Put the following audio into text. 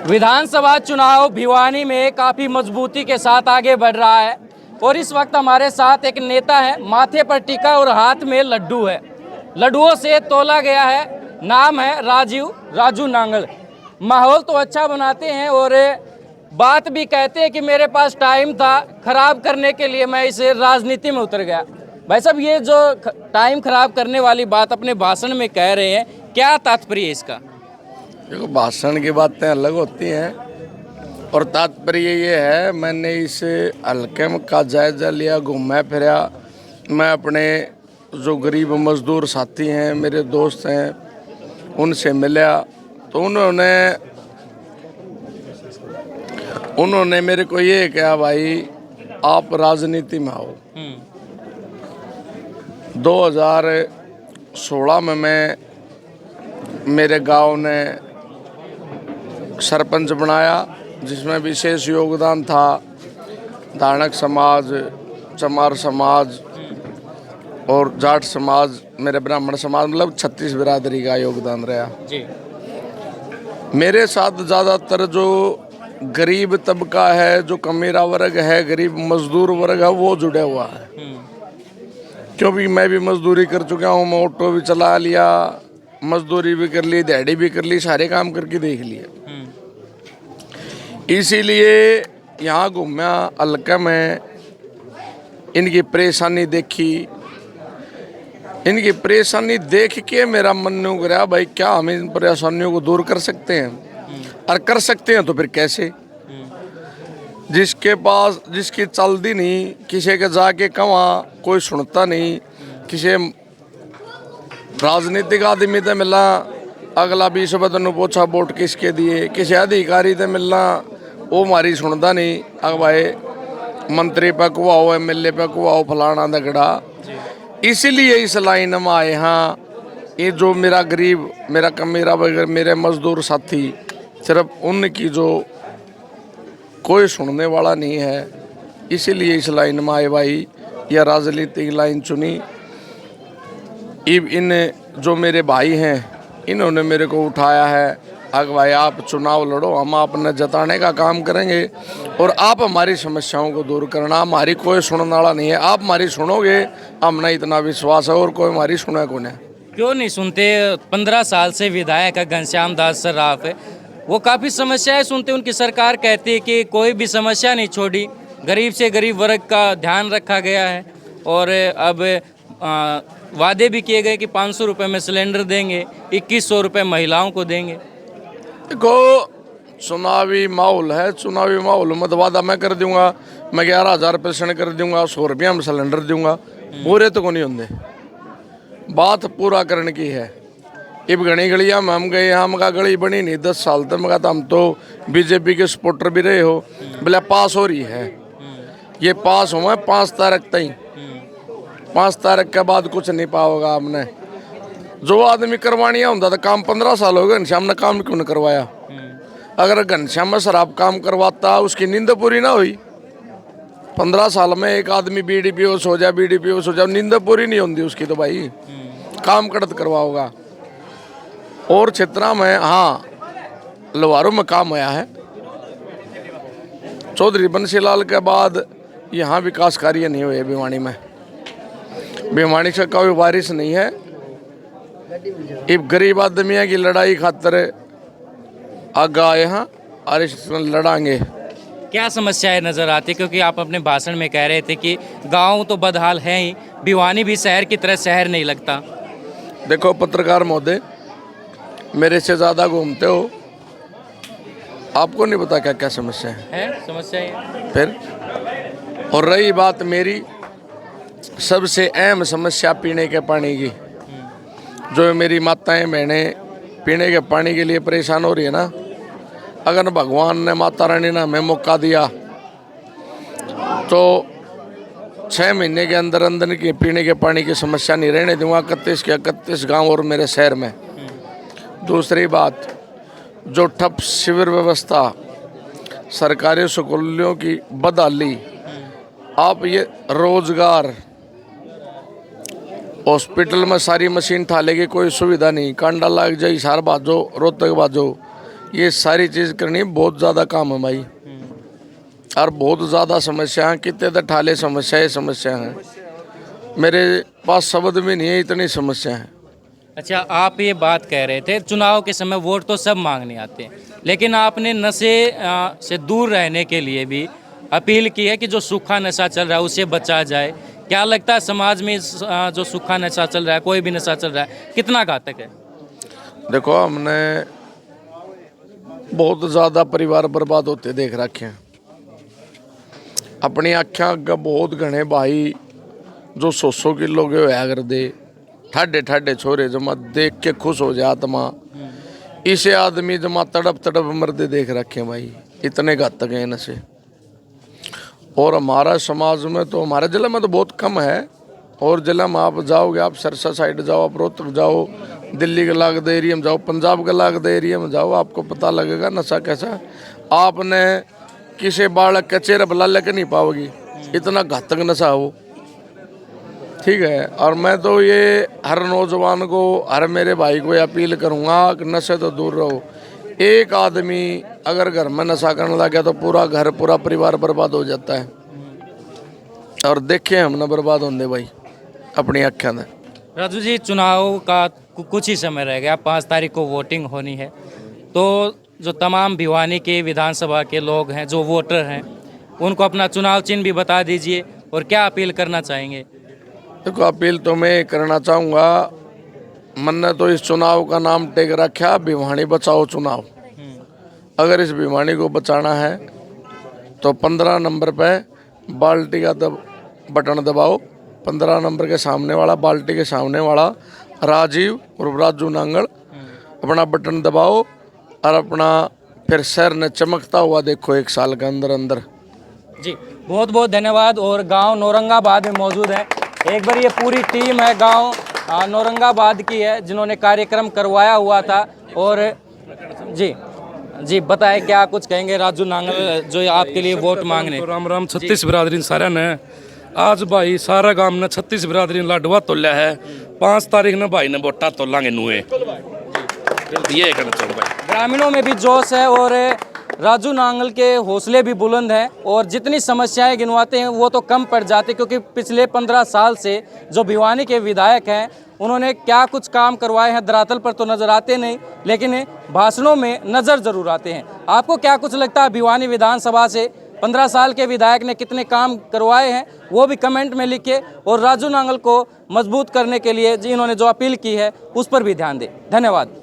विधानसभा चुनाव भिवानी में काफ़ी मजबूती के साथ आगे बढ़ रहा है और इस वक्त हमारे साथ एक नेता है, माथे पर टीका और हाथ में लड्डू है। लड्डुओं से तोला गया है, नाम है राजू नांगल। माहौल तो अच्छा बनाते हैं और बात भी कहते हैं कि मेरे पास टाइम था खराब करने के लिए, मैं इस राजनीति में उतर गया। भाई साहब, ये जो टाइम खराब करने वाली बात अपने भाषण में कह रहे हैं, क्या तात्पर्य है इसका? देखो, भाषण की बातें अलग होती हैं और तात्पर्य ये है, मैंने इस हल्के का जायजा लिया, घूमा फिरा। मैं अपने जो गरीब मजदूर साथी हैं, मेरे दोस्त हैं, उनसे मिला तो उन्होंने मेरे को ये कहा, भाई आप राजनीति में आओ। 2016 में मैं मेरे गांव ने सरपंच बनाया, जिसमें विशेष योगदान था धानक समाज, चमार समाज और जाट समाज, मेरे ब्राह्मण समाज, मतलब 36 बिरादरी का योगदान रहा जी। मेरे साथ ज़्यादातर जो गरीब तबका है, जो कमीरा वर्ग है, गरीब मजदूर वर्ग है, वो जुड़ा हुआ है। क्योंकि मैं भी मजदूरी कर चुका हूँ, मैं ऑटो भी चला लिया, मजदूरी भी कर ली, दिहाड़ी भी कर ली, सारे काम करके देख लिए। इसीलिए यहाँ घूमा, हल्का में इनकी परेशानी देखी। इनकी परेशानी देख के मेरा मन नहीं गया, भाई क्या हम इन परेशानियों को दूर कर सकते हैं? और कर सकते हैं तो फिर कैसे? जिसके पास जिसकी चलती नहीं, किसी के जाके कवा कोई सुनता नहीं, किसी राजनीतिक आदमी से मिला, अगला 20 बदन पूछा वोट किसके दिए, किसी अधिकारी से मिलना, वो हमारी सुनता नहीं। अग भाई मंत्री पे कुआओ, MLA पे कुआओ, फलाना दगड़ा। इसीलिए इस लाइन में आए। हाँ, ये जो मेरा गरीब, मेरा कमीरा वगैरह, मेरे मजदूर साथी, सिर्फ उनकी जो कोई सुनने वाला नहीं है, इसीलिए इस लाइन में आए भाई। यह राजनीतिक लाइन चुनी। इन जो मेरे भाई हैं, इन्होंने मेरे को उठाया है, अग भाई आप चुनाव लड़ो, हम आपने जताने का काम करेंगे और आप हमारी समस्याओं को दूर करना। हमारी कोई सुनने वाला नहीं है, आप हमारी सुनोगे, हमने इतना विश्वास है, और कोई हमारी सुने कौन है? क्यों नहीं सुनते? 15 साल से विधायक है घनश्याम दास सर्राफ है, वो काफ़ी समस्याएं सुनते। उनकी सरकार कहती है कि कोई भी समस्या नहीं छोड़ी, गरीब से गरीब वर्ग का ध्यान रखा गया है और अब वादे भी किए गए कि 500 रुपये में सिलेंडर देंगे, 2100 रुपये महिलाओं को देंगे। देखो, चुनावी माहौल है, चुनावी माहौल में वादा मैं कर दूंगा, मैं 11,000 पेंशन कर दूंगा, 100 रुपया में सिलेंडर दूंगा, पूरे तो को नहीं होंगे। बात पूरा करने की है। इब घनी गलियाँ में हम गए, हम का गली बनी नहीं 10 साल तक, मैं हम तो बीजेपी के सपोर्टर भी रहे हो, बोले पास हो रही है। ये पास हुआ 5 तारीख तक, 5 तारीख के बाद कुछ नहीं पाओगा आपने। जो आदमी करवानिया होता था काम, 15 साल हो गए, घनश्याम ने काम क्यों नहीं करवाया? अगर घनश्याम में शराब काम करवाता, उसकी नींद पूरी ना हुई। 15 साल में एक आदमी BDPO हो जाए, BDPO हो जाए, नींद पूरी नहीं होती उसकी, तो भाई काम कड़त करवाओगा। और क्षेत्र में हाँ, लवारों में काम आया है। चौधरी बंसीलाल के बाद यहाँ विकास कार्य नहीं हुए भिवानी में। भिवानी से कोई बारिश नहीं है। इब गरीब आदमियों की लड़ाई खातर आगे आए हैं और इसमें लड़ाएंगे। क्या समस्याएं नज़र आती? क्योंकि आप अपने भाषण में कह रहे थे कि गांव तो बदहाल है ही, भिवानी भी शहर की तरह शहर नहीं लगता। देखो पत्रकार महोदय, मेरे से ज़्यादा घूमते हो, आपको नहीं पता क्या क्या समस्या है? समस्या है फिर। और रही बात मेरी, सबसे अहम समस्या पीने के पानी की, जो मेरी माताएं बहनें पीने के पानी के लिए परेशान हो रही है ना, अगर भगवान ने, माता रानी ने हमें मौका दिया तो 6 महीने के अंदर अंदर की पीने के पानी की समस्या नहीं रहने दूंगा 31 के 31 गांव और मेरे शहर में। दूसरी बात, जो ठप शिविर व्यवस्था, सरकारी स्कूलों की बदहाली, आप ये रोजगार, हॉस्पिटल में सारी मशीन ठालेगी, कोई सुविधा नहीं, कांडा लग जाए, हिसार बाजो, रोहतक बाजो, ये सारी चीज़ करनी बहुत ज़्यादा काम है भाई, और बहुत ज़्यादा समस्या है। कितने तो ठाले समस्या हैं, मेरे पास शब्द भी नहीं है, इतनी समस्या है। अच्छा, आप ये बात कह रहे थे चुनाव के समय वोट तो सब मांगने आते हैं, लेकिन आपने नशे से दूर रहने के लिए भी अपील की है कि जो सूखा नशा चल रहा है उसे बचा जाए। क्या लगता है समाज में जो सूखा नशा चल रहा है, कोई भी नशा चल रहा है, कितना घातक है? देखो, हमने बहुत ज़्यादा परिवार बर्बाद होते देख रखे हैं अपनी आँखें अगे। बहुत घने भाई जो 100 किलो के होया कर दे, ठाडे ठाडे छोरे जमा देख के खुश हो जाए आत्मा, इसे आदमी जमा तड़प तड़प मरते देख रखे हैं भाई। इतने घातक हैं नशे। और हमारा समाज में तो, हमारे जिले में तो बहुत कम है, और जिला में आप जाओगे, आप सरसा साइड जाओ, आप रोहतक जाओ, दिल्ली के लागते एरिया में जाओ, पंजाब के लागते एरिया में जाओ, आपको पता लगेगा नशा कैसा। आपने किसी बालक के चेहरे बुला लेके नहीं पाओगी, इतना घातक नशा हो। ठीक है, और मैं तो ये हर नौजवान को, हर मेरे भाई को अपील करूँगा कि नशे तो दूर रहो। एक आदमी अगर घर में नशा करने लग गया तो पूरा घर, पूरा परिवार बर्बाद हो जाता है। और देखे हमने बर्बाद होंगे भाई अपनी आँखें में। राजू जी, चुनाव का कुछ ही समय रह गया, 5 तारीख को वोटिंग होनी है, तो जो तमाम भिवानी के विधानसभा के लोग हैं, जो वोटर हैं, उनको अपना चुनाव चिन्ह भी बता दीजिए और क्या अपील करना चाहेंगे? देखो, अपील तो मैं करना चाहूँगा, मैंने तो इस चुनाव का नाम टेक रखा भिवानी बचाओ चुनाव। अगर इस भिवानी को बचाना है तो 15 नंबर पे बाल्टी का बटन दबाओ। 15 नंबर के सामने वाला, बाल्टी के सामने वाला राजीव और राजू नांगल, अपना बटन दबाओ और अपना फिर शहर ने चमकता हुआ देखो 1 साल के अंदर अंदर। जी, बहुत बहुत धन्यवाद। और गांव नौरंगाबाद में मौजूद है, एक बार ये पूरी टीम है गांव नौरंगाबाद की है, जिन्होंने कार्यक्रम करवाया हुआ था। और जी बताएं, क्या कुछ कहेंगे राजू नांगल जो आपके लिए वोट मांगने? राम राम। 36 बिरादरी सारा ने आज भाई सारा गांव ने 36 बिरादरी लाडवा तोलिया है। 5 तारीख ने भाई ने वोटा तोलांगे नुए, ये कहना चाहूँ भाई। ग्रामीणों में भी जोश है और राजू नांगल के हौसले भी बुलंद हैं, और जितनी समस्याएं गिनवाते हैं वो तो कम पड़ जाती, क्योंकि पिछले 15 साल से जो भिवानी के विधायक हैं उन्होंने क्या कुछ काम करवाए हैं धरातल पर तो नज़र आते नहीं, लेकिन भाषणों में नज़र ज़रूर आते हैं। आपको क्या कुछ लगता है भिवानी विधानसभा से 15 साल के विधायक ने कितने काम करवाए हैं, वो भी कमेंट में लिखिए। और राजू नांगल को मजबूत करने के लिए जिन्होंने जो अपील की है उस पर भी ध्यान दें। धन्यवाद।